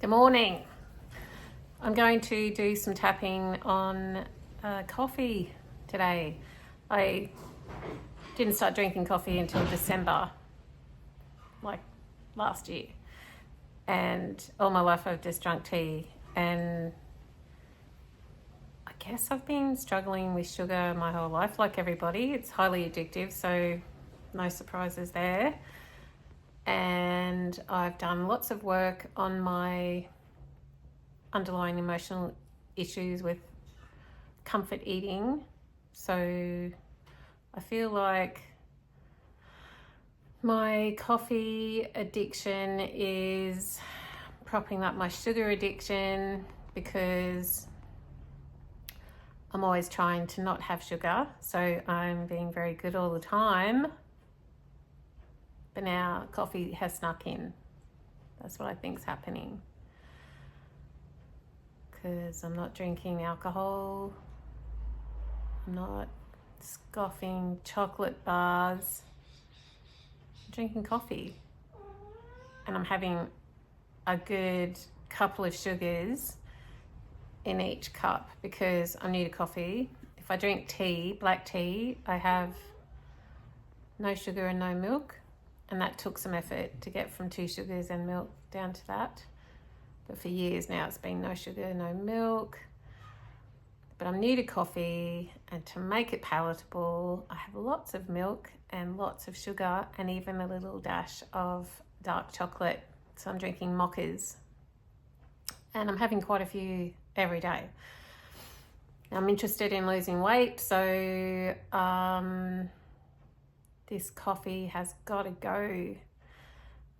Good morning. I'm going to do some tapping on coffee today. I didn't start drinking coffee until December, like last year. And all my life I've just drunk tea. And I guess I've been struggling with sugar my whole life, like everybody. It's highly addictive, so no surprises there. And I've done lots of work on my underlying emotional issues with comfort eating. So I feel like my coffee addiction is propping up my sugar addiction because I'm always trying to not have sugar. So I'm being very good all the time. But now coffee has snuck in. That's what I think's happening. Because I'm not drinking alcohol. I'm not scoffing chocolate bars. I'm drinking coffee. And I'm having a good couple of sugars in each cup because I need a coffee. If I drink tea, black tea, I have no sugar and no milk. And that took some effort to get from 2 sugars and milk down to that. But for years now, it's been no sugar, no milk. But I need a coffee, and to make it palatable, I have lots of milk and lots of sugar and even a little dash of dark chocolate. So I'm drinking mochas. And I'm having quite a few every day. I'm interested in losing weight, so this coffee has got to go.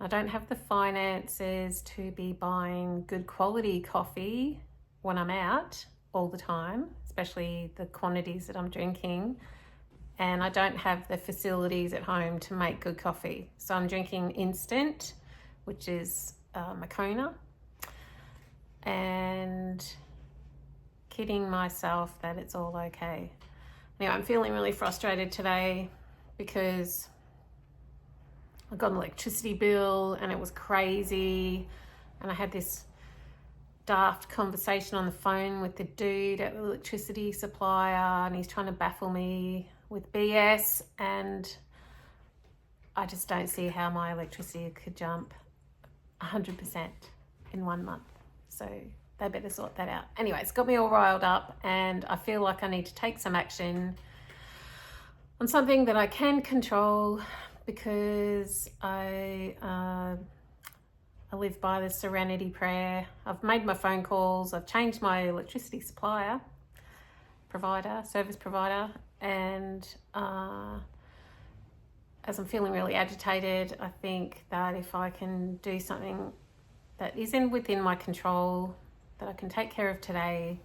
I don't have the finances to be buying good quality coffee when I'm out all the time, especially the quantities that I'm drinking. And I don't have the facilities at home to make good coffee. So I'm drinking instant, which is Moccona, and kidding myself that it's all okay. Anyway, I'm feeling really frustrated today because I got an electricity bill and it was crazy, and I had this daft conversation on the phone with the dude at the electricity supplier, and he's trying to baffle me with BS, and I just don't see how my electricity could jump 100% in 1 month. So they better sort that out. Anyway, it's got me all riled up, and I feel like I need to take some action on something that I can control, because I live by the serenity prayer. I've made my phone calls, I've changed my electricity supplier, service provider, and as I'm feeling really agitated, I think that if I can do something that isn't within my control, that I can take care of today,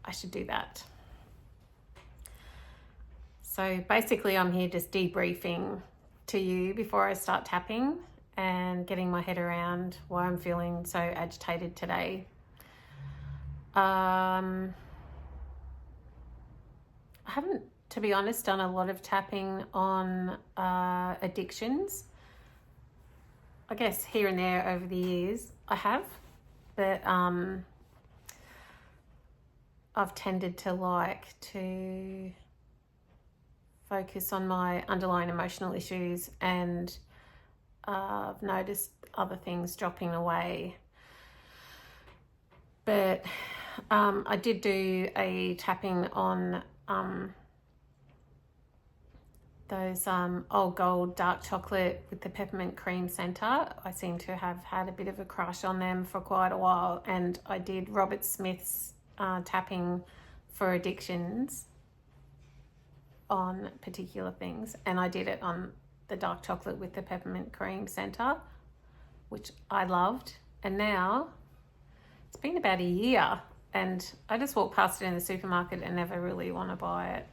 I should do that. So basically I'm here just debriefing to you before I start tapping and getting my head around why I'm feeling so agitated today. I haven't, to be honest, done a lot of tapping on addictions. I guess here and there over the years I have, but I've tended to like to focus on my underlying emotional issues, and I've noticed other things dropping away. But I did do a tapping on those old gold dark chocolate with the peppermint cream centre. I seem to have had a bit of a crush on them for quite a while, and I did Robert Smith's tapping for addictions on particular things, and I did it on the dark chocolate with the peppermint cream centre, which I loved. And now it's been about a year, and I just walk past it in the supermarket and never really want to buy it.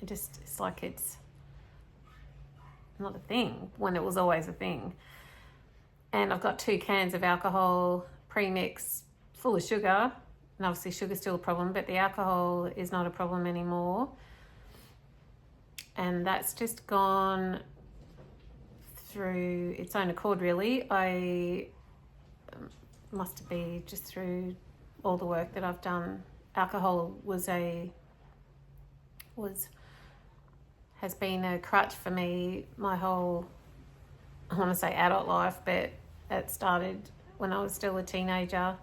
It's like it's not a thing when it was always a thing. And I've got 2 cans of alcohol pre-mix full of sugar, and obviously sugar's still a problem, but the alcohol is not a problem anymore. And that's just gone through its own accord, really. I must be just through all the work that I've done. Alcohol has been a crutch for me my whole, I want to say adult life, but it started when I was still a teenager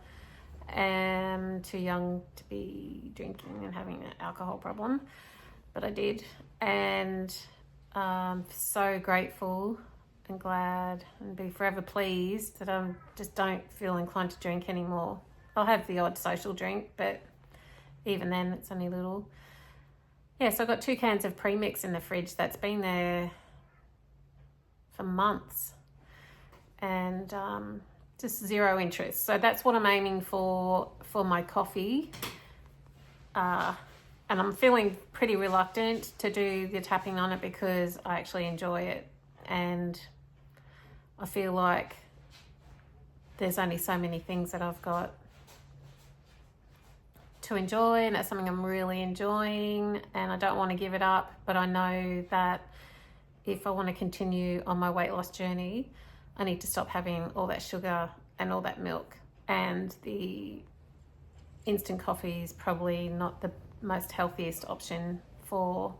and too young to be drinking and having an alcohol problem, but I did. And so grateful and glad and be forever pleased that I just don't feel inclined to drink anymore. I'll have the odd social drink, but even then it's only little. Yeah, so I've got 2 cans of premix in the fridge that's been there for months and just zero interest. So that's what I'm aiming for my coffee. And I'm feeling pretty reluctant to do the tapping on it because I actually enjoy it. And I feel like there's only so many things that I've got to enjoy, and that's something I'm really enjoying, and I don't want to give it up. But I know that if I want to continue on my weight loss journey, I need to stop having all that sugar and all that milk. And the instant coffee is probably not the most healthiest option for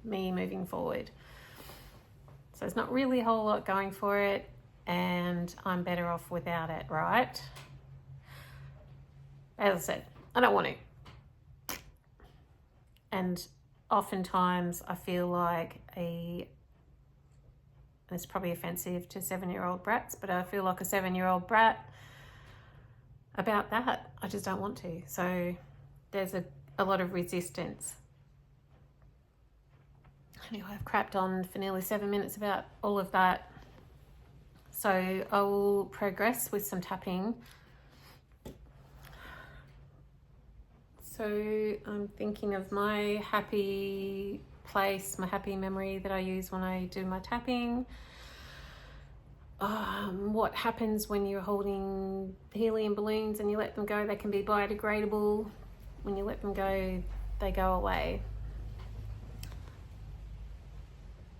me moving forward. So there's not really a whole lot going for it, and I'm better off without it, right? As I said, I don't want to. And oftentimes I feel like it's probably offensive to 7-year-old brats, but I feel like a 7-year-old brat about that. I just don't want to. So there's a lot of resistance. Anyway, I've crapped on for nearly 7 minutes about all of that. So I will progress with some tapping. So I'm thinking of my happy place, my happy memory that I use when I do my tapping. What happens when you're holding helium balloons and you let them go? They can be biodegradable. When you let them go, they go away.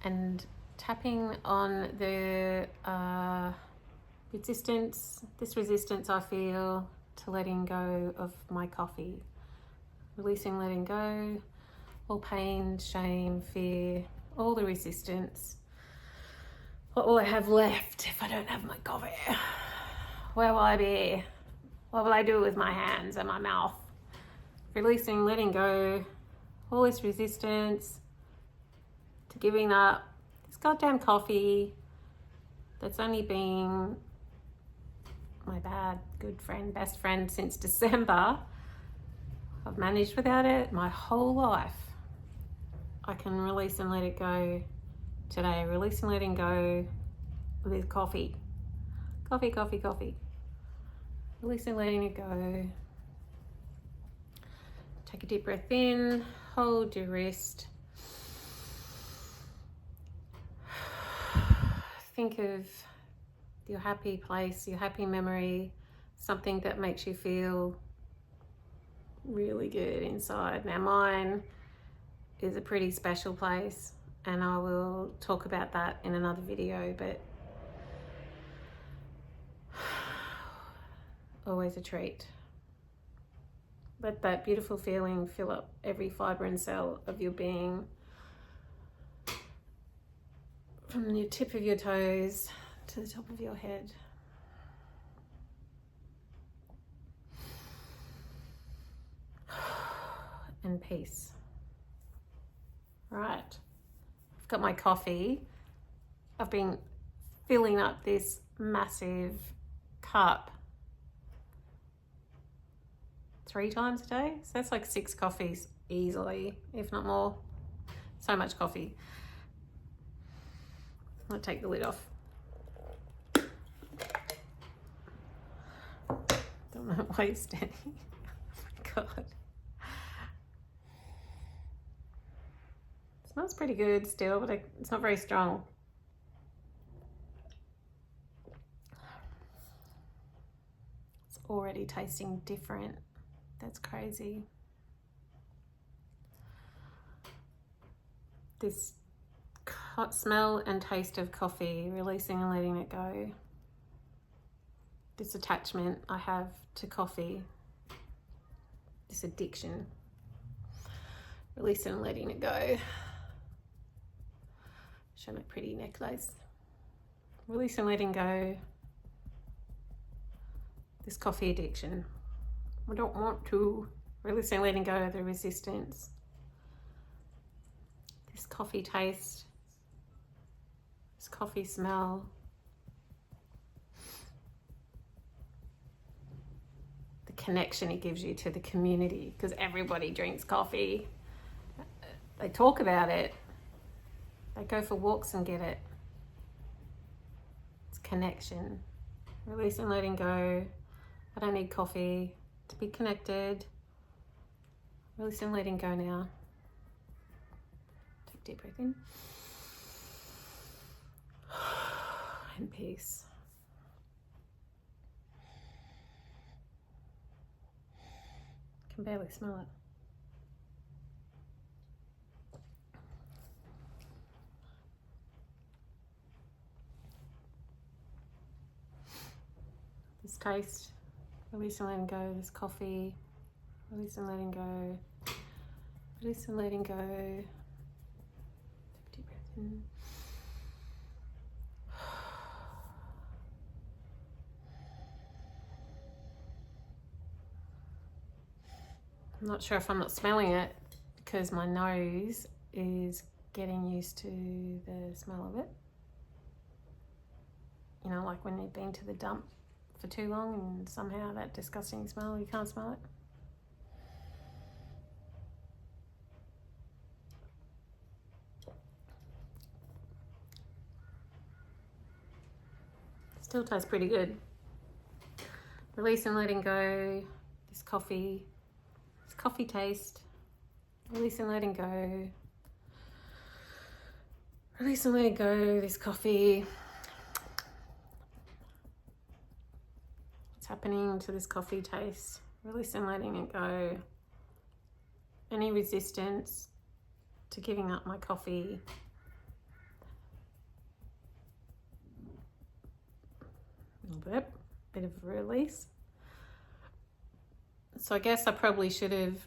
And tapping on the resistance I feel to letting go of my coffee. Releasing, letting go, all pain, shame, fear, all the resistance. What will I have left if I don't have my coffee? Where will I be? What will I do with my hands and my mouth? Releasing, letting go, all this resistance to giving up this goddamn coffee that's only been my best friend since December. I've managed without it my whole life. I can release and let it go today. Release and letting go with coffee. Coffee. Release and letting it go. Take a deep breath in. Hold your wrist. Think of your happy place, your happy memory, something that makes you feel really good inside. Now mine is a pretty special place, and I will talk about that in another video, but always a treat. Let that beautiful feeling fill up every fibre and cell of your being, from the tip of your toes to the top of your head. And peace. Right, I've got my coffee. I've been filling up this massive cup 3 times a day. So that's like 6 coffees easily, if not more. So much coffee. I'll take the lid off. Don't want to waste any. Oh my God. Smells pretty good still, but it's not very strong. It's already tasting different. That's crazy. This smell and taste of coffee, releasing and letting it go. this attachment I have to coffee, this addiction, releasing and letting it go. Show my pretty necklace. Releasing and letting go this coffee addiction. I don't want to. Releasing and letting go of the resistance. This coffee taste, this coffee smell, the connection it gives you to the community, because everybody drinks coffee. They talk about it. They go for walks and get it. It's connection. Releasing, letting go. I don't need coffee to be connected. Releasing, letting go now. Take a deep breath in. And peace. I can barely smell it. This taste, releasing, letting go, this coffee, releasing, letting go, releasing, letting go. Take a deep breath in. I'm not sure if I'm not smelling it because my nose is getting used to the smell of it. You know, like when you've been to the dump for too long and somehow that disgusting smell, you can't smell it. Still tastes pretty good. Releasing, letting go, this coffee taste. Releasing, letting go. Releasing, letting go, this coffee. What's happening to this coffee taste? Releasing, letting it go. Any resistance to giving up my coffee. A little bit of a release. So I guess I probably should have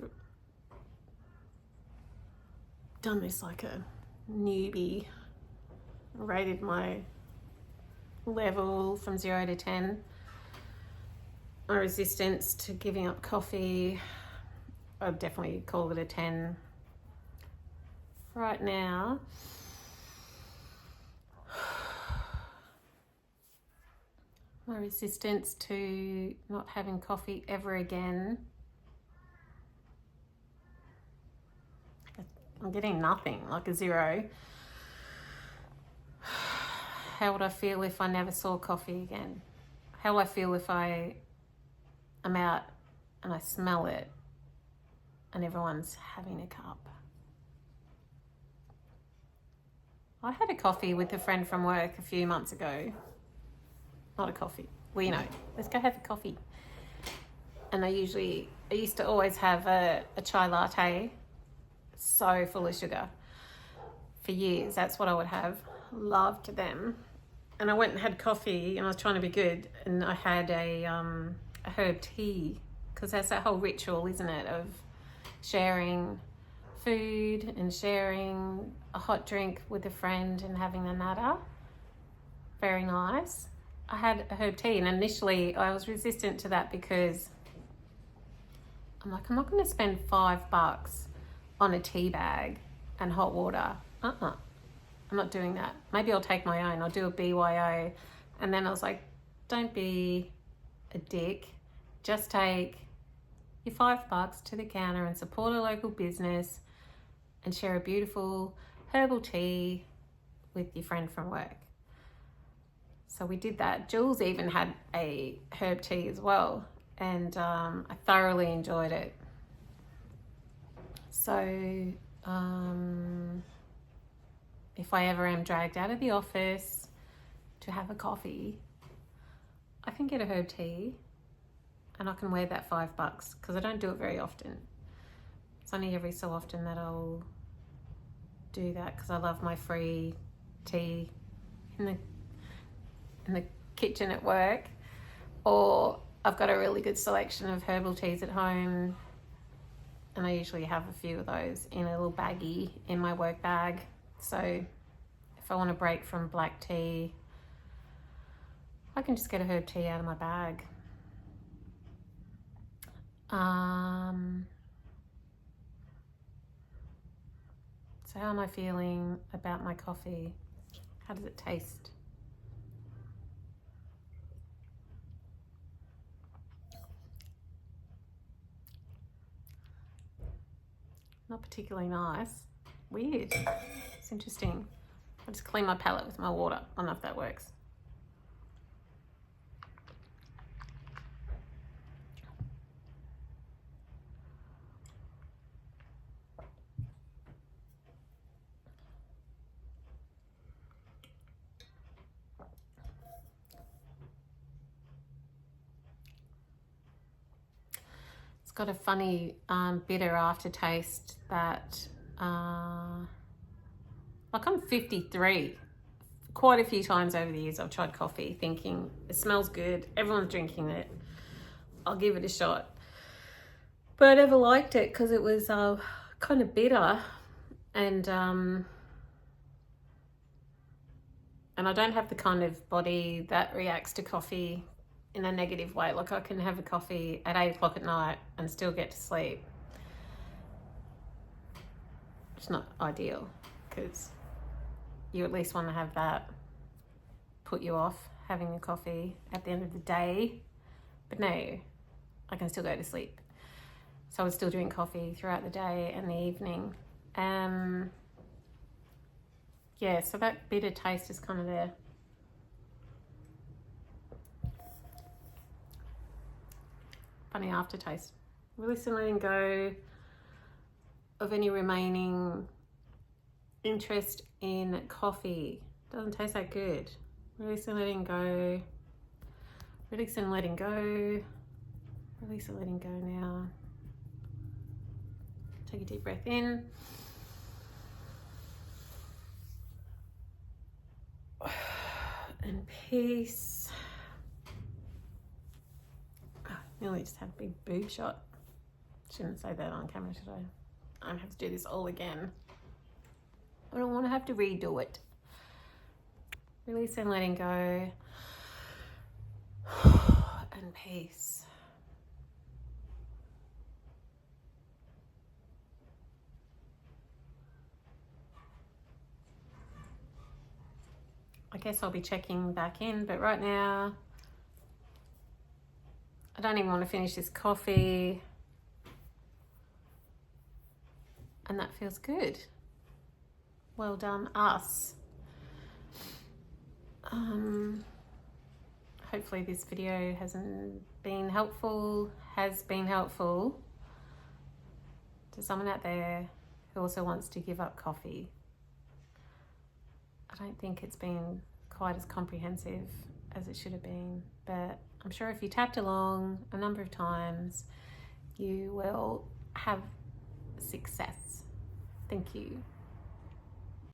done this like a newbie, rated my level from 0 to 10. My resistance to giving up coffee, I'd definitely call it a 10. Right now, my resistance to not having coffee ever again, I'm getting nothing, like a 0. How would I feel if I never saw coffee again? How will I feel if I'm out and I smell it and everyone's having a cup? I had a coffee with a friend from work a few months ago. Not a coffee. Well, you know, let's go have a coffee. And I used to always have a chai latte, so full of sugar. For years, that's what I would have. Loved them. And I went and had coffee, and I was trying to be good, and I had a herb tea, because that's that whole ritual, isn't it, of sharing food and sharing a hot drink with a friend and having a natter. Very nice. I had a herb tea, and initially I was resistant to that because I'm like, I'm not going to spend $5 on a tea bag and hot water. I'm not doing that. Maybe I'll take my own. I'll do a BYO. And then I was like, don't be a dick. Just take your $5 to the counter and support a local business and share a beautiful herbal tea with your friend from work. So we did that. Jules even had a herb tea as well, and I thoroughly enjoyed it. So if I ever am dragged out of the office to have a coffee, I can get a herb tea and I can wear that $5 because I don't do it very often. It's only every so often that I'll do that because I love my free tea in the kitchen at work, or I've got a really good selection of herbal teas at home, and I usually have a few of those in a little baggie in my work bag. So if I want to break from black tea, I can just get a herb tea out of my bag. So how am I feeling about my coffee? How does it taste? Not particularly nice. Weird. It's interesting. I'll just clean my palate with my water. I don't know if that works. It's got a funny bitter aftertaste that, like I'm 53. Quite a few times over the years I've tried coffee thinking it smells good, everyone's drinking it, I'll give it a shot. But I never liked it because it was kind of bitter, and I don't have the kind of body that reacts to coffee in a negative way. Like I can have a coffee at 8 o'clock at night and still get to sleep. It's not ideal because you at least want to have that put you off having a coffee at the end of the day. But no, I can still go to sleep. So I would still drink coffee throughout the day and the evening. Yeah, so that bitter taste is kind of there. Funny aftertaste. Really still letting go of any remaining interest in coffee. Doesn't taste that good. Release and letting go. Release and letting go. Release and letting go now. Take a deep breath in. And peace. Oh, nearly just had a big boob shot. Shouldn't say that on camera today. I don't have to do this all again. I don't want to have to redo it. Release and letting go. And peace. I guess I'll be checking back in, but right now I don't even want to finish this coffee, and that feels good. Well done, us. Hopefully this video has been helpful to someone out there who also wants to give up coffee. I don't think it's been quite as comprehensive as it should have been, but I'm sure if you tapped along a number of times, you will have success. Thank you.